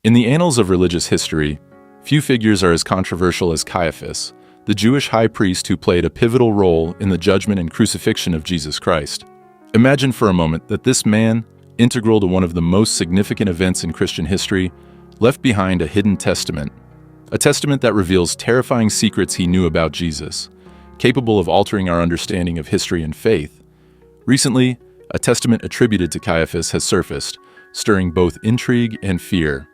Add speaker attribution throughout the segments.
Speaker 1: In the annals of religious history, few figures are as controversial as Caiaphas, the Jewish high priest who played a pivotal role in the judgment and crucifixion of Jesus Christ. Imagine for a moment that this man, integral to one of the most significant events in Christian history, left behind a hidden testament, a testament that reveals terrifying secrets he knew about Jesus, capable of altering our understanding of history and faith. Recently, a testament attributed to Caiaphas has surfaced, stirring both intrigue and fear.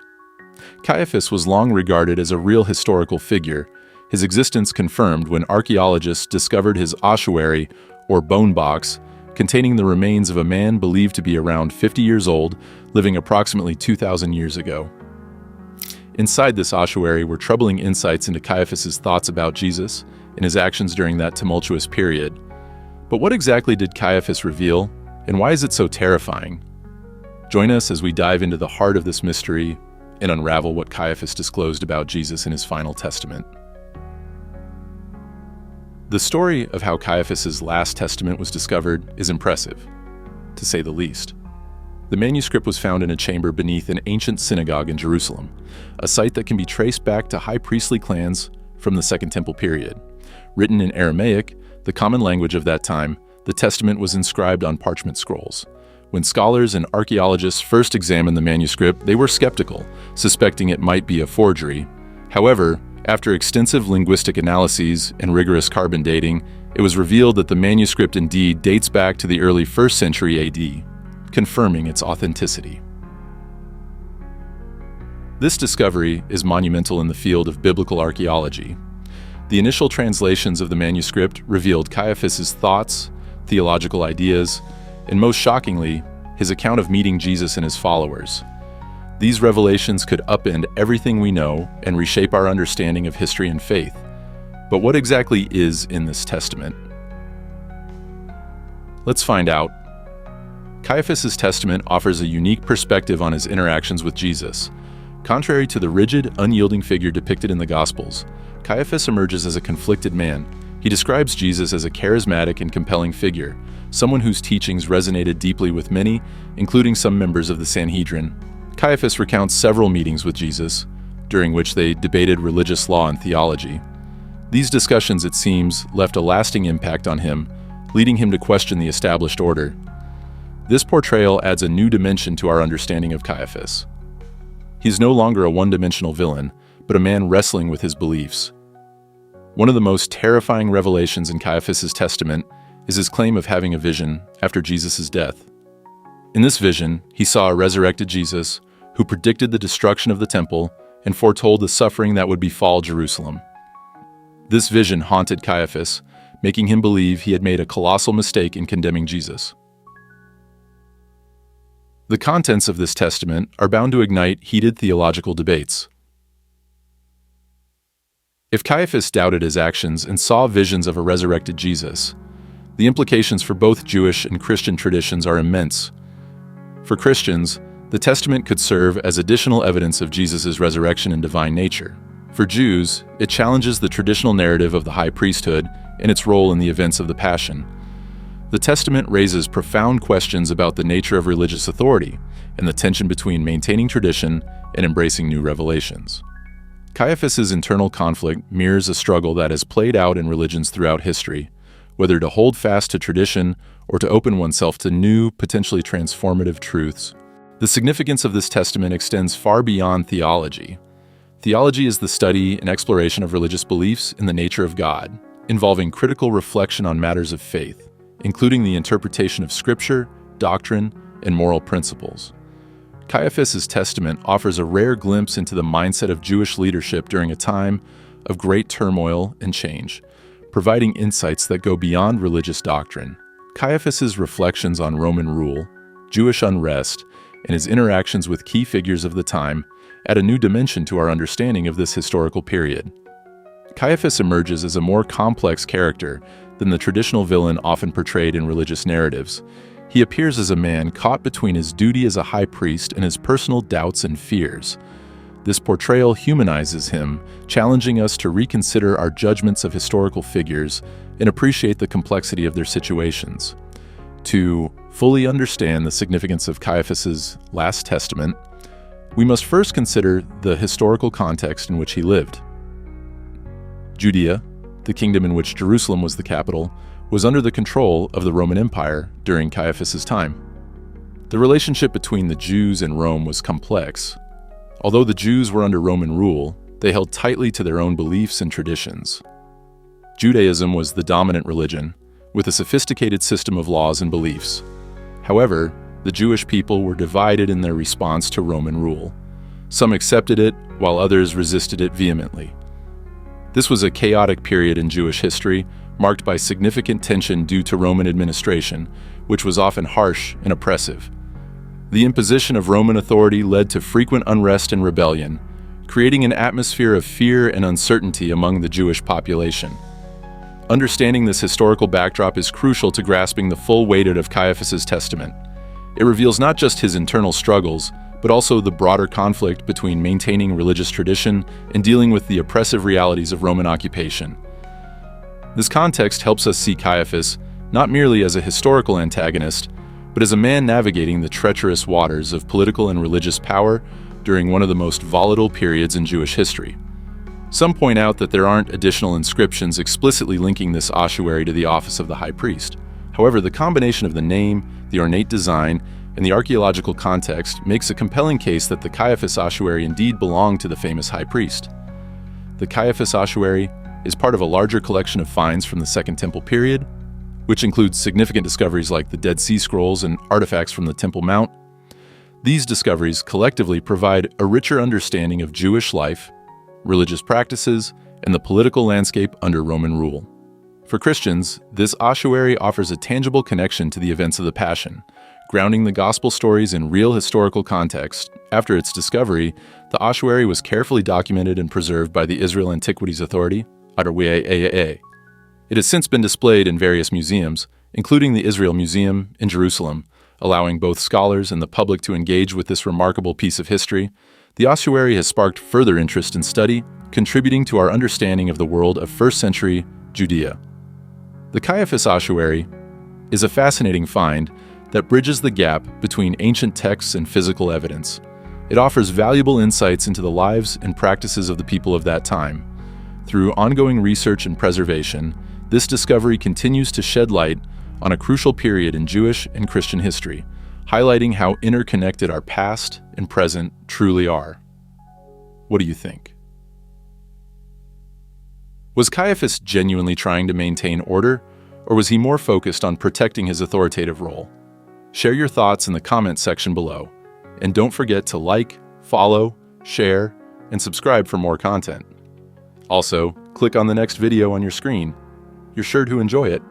Speaker 1: Caiaphas was long regarded as a real historical figure, his existence confirmed when archaeologists discovered his ossuary, or bone box, containing the remains of a man believed to be around 50 years old, living approximately 2,000 years ago. Inside this ossuary were troubling insights into Caiaphas's thoughts about Jesus and his actions during that tumultuous period. But what exactly did Caiaphas reveal, and why is it so terrifying? Join us as we dive into the heart of this mystery and unravel what Caiaphas disclosed about Jesus in his final testament. The story of how Caiaphas's last testament was discovered is impressive, to say the least. The manuscript was found in a chamber beneath an ancient synagogue in Jerusalem, a site that can be traced back to high priestly clans from the Second Temple period. Written in Aramaic, the common language of that time, the testament was inscribed on parchment scrolls. When scholars and archaeologists first examined the manuscript, they were skeptical, suspecting it might be a forgery. However, after extensive linguistic analyses and rigorous carbon dating, it was revealed that the manuscript indeed dates back to the early 1st century AD, confirming its authenticity. This discovery is monumental in the field of biblical archaeology. The initial translations of the manuscript revealed Caiaphas's thoughts, theological ideas, and most shockingly, his account of meeting Jesus and his followers. These revelations could upend everything we know and reshape our understanding of history and faith. But what exactly is in this testament? Let's find out. Caiaphas's testament offers a unique perspective on his interactions with Jesus. Contrary to the rigid, unyielding figure depicted in the Gospels, Caiaphas emerges as a conflicted man. He describes Jesus as a charismatic and compelling figure, someone whose teachings resonated deeply with many, including some members of the Sanhedrin. Caiaphas recounts several meetings with Jesus, during which they debated religious law and theology. These discussions, it seems, left a lasting impact on him, leading him to question the established order. This portrayal adds a new dimension to our understanding of Caiaphas. He is no longer a one-dimensional villain, but a man wrestling with his beliefs. One of the most terrifying revelations in Caiaphas's testament is his claim of having a vision after Jesus' death. In this vision, he saw a resurrected Jesus who predicted the destruction of the temple and foretold the suffering that would befall Jerusalem. This vision haunted Caiaphas, making him believe he had made a colossal mistake in condemning Jesus. The contents of this testament are bound to ignite heated theological debates. If Caiaphas doubted his actions and saw visions of a resurrected Jesus, the implications for both Jewish and Christian traditions are immense. For Christians, the testament could serve as additional evidence of Jesus' resurrection and divine nature. For Jews, it challenges the traditional narrative of the high priesthood and its role in the events of the Passion. The testament raises profound questions about the nature of religious authority and the tension between maintaining tradition and embracing new revelations. Caiaphas's internal conflict mirrors a struggle that has played out in religions throughout history, whether to hold fast to tradition or to open oneself to new, potentially transformative truths. The significance of this testament extends far beyond theology. Theology is the study and exploration of religious beliefs in the nature of God, involving critical reflection on matters of faith, including the interpretation of Scripture, doctrine, and moral principles. Caiaphas's testament offers a rare glimpse into the mindset of Jewish leadership during a time of great turmoil and change, providing insights that go beyond religious doctrine. Caiaphas's reflections on Roman rule, Jewish unrest, and his interactions with key figures of the time add a new dimension to our understanding of this historical period. Caiaphas emerges as a more complex character than the traditional villain often portrayed in religious narratives. He appears as a man caught between his duty as a high priest and his personal doubts and fears. This portrayal humanizes him, challenging us to reconsider our judgments of historical figures and appreciate the complexity of their situations. To fully understand the significance of Caiaphas's last testament, We must first consider the historical context in which he lived. Judea, the kingdom in which Jerusalem was the capital, was under the control of the Roman Empire during Caiaphas' time. The relationship between the Jews and Rome was complex. Although the Jews were under Roman rule, they held tightly to their own beliefs and traditions. Judaism was the dominant religion, with a sophisticated system of laws and beliefs. However, the Jewish people were divided in their response to Roman rule. Some accepted it, while others resisted it vehemently. This was a chaotic period in Jewish history, marked by significant tension due to Roman administration, which was often harsh and oppressive. The imposition of Roman authority led to frequent unrest and rebellion, creating an atmosphere of fear and uncertainty among the Jewish population. Understanding this historical backdrop is crucial to grasping the full weight of Caiaphas' testament. It reveals not just his internal struggles, but also the broader conflict between maintaining religious tradition and dealing with the oppressive realities of Roman occupation. This context helps us see Caiaphas not merely as a historical antagonist, but as a man navigating the treacherous waters of political and religious power during one of the most volatile periods in Jewish history. Some point out that there aren't additional inscriptions explicitly linking this ossuary to the office of the high priest. However, the combination of the name, the ornate design, and the archaeological context makes a compelling case that the Caiaphas ossuary indeed belonged to the famous high priest. The Caiaphas ossuary is part of a larger collection of finds from the Second Temple period, which includes significant discoveries like the Dead Sea Scrolls and artifacts from the Temple Mount. These discoveries collectively provide a richer understanding of Jewish life, religious practices, and the political landscape under Roman rule. For Christians, this ossuary offers a tangible connection to the events of the Passion, grounding the gospel stories in real historical context. After its discovery, the ossuary was carefully documented and preserved by the Israel Antiquities Authority, It has since been displayed in various museums, including the Israel Museum in Jerusalem, allowing both scholars and the public to engage with this remarkable piece of history. The ossuary has sparked further interest in study, contributing to our understanding of the world of first-century Judea. The Caiaphas ossuary is a fascinating find that bridges the gap between ancient texts and physical evidence. It offers valuable insights into the lives and practices of the people of that time. Through ongoing research and preservation, this discovery continues to shed light on a crucial period in Jewish and Christian history, highlighting how interconnected our past and present truly are. What do you think? Was Caiaphas genuinely trying to maintain order, or was he more focused on protecting his authoritative role? Share your thoughts in the comment section below, and don't forget to like, follow, share, and subscribe for more content. Also, click on the next video on your screen. You're sure to enjoy it.